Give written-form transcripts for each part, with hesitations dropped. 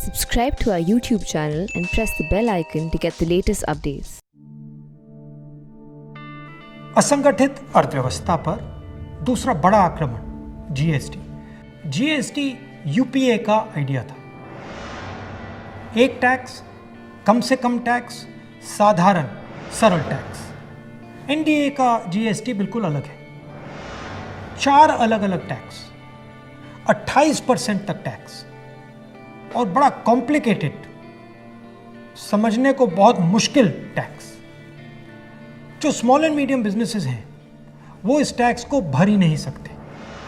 Subscribe to our YouTube channel and press the bell icon to get the latest updates. असंगठित अर्थव्यवस्था पर दूसरा बड़ा आक्रमण जीएसटी। जीएसटी यूपीए का आइडिया था। एक टैक्स, कम से कम टैक्स, साधारण सरल टैक्स। एनडीए का जीएसटी बिल्कुल अलग है। 4 अलग अलग टैक्स, 28% तक टैक्स और बड़ा कॉम्प्लिकेटेड, समझने को बहुत मुश्किल टैक्स। जो स्मॉल एंड मीडियम बिजनेसेस हैं वो इस टैक्स को भर ही नहीं सकते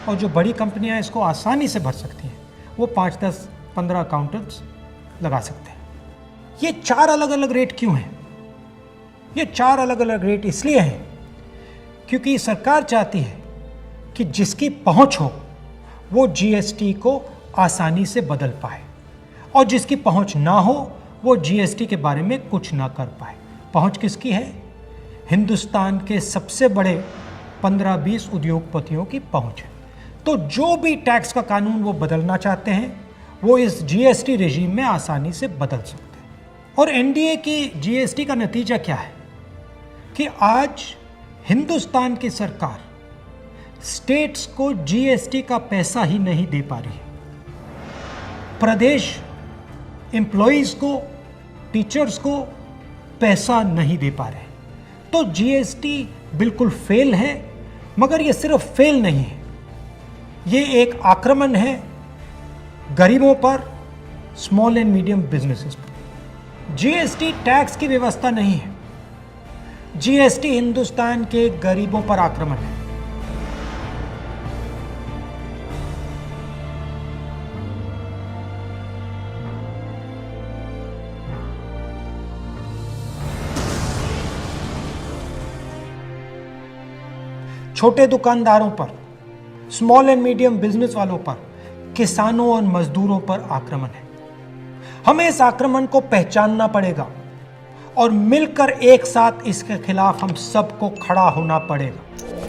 और जो बड़ी कंपनियां इसको आसानी से भर सकती हैं वो 5, 10, 15 अकाउंटेंट्स लगा सकते हैं। ये 4 अलग अलग रेट क्यों हैं? ये 4 अलग अलग रेट इसलिए हैं क्योंकि सरकार चाहती है कि जिसकी पहुंच हो वो जीएसटी को आसानी से बदल पाए और जिसकी पहुंच ना हो वो जीएसटी के बारे में कुछ ना कर पाए। पहुंच किसकी है? हिंदुस्तान के सबसे बड़े 15-20 उद्योगपतियों की पहुंच है। तो जो भी टैक्स का कानून वो बदलना चाहते हैं वो इस जीएसटी रेजिम में आसानी से बदल सकते हैं। और एनडीए की जीएसटी का नतीजा क्या है कि आज हिंदुस्तान की सरकार स्टेट्स को जीएसटी का पैसा ही नहीं दे पा रही है। प्रदेश एम्प्लॉइज को, टीचर्स को पैसा नहीं दे पा रहे। तो जीएसटी बिल्कुल फेल है, मगर ये सिर्फ फेल नहीं है, ये एक आक्रमण है गरीबों पर, स्मॉल एंड मीडियम बिजनेसेस पर। जीएसटी टैक्स की व्यवस्था नहीं है, जीएसटी हिंदुस्तान के गरीबों पर आक्रमण है। छोटे दुकानदारों पर, स्मॉल एंड मीडियम बिजनेस वालों पर, किसानों और मजदूरों पर आक्रमण है। हमें इस आक्रमण को पहचानना पड़ेगा और मिलकर एक साथ इसके खिलाफ हम सबको खड़ा होना पड़ेगा।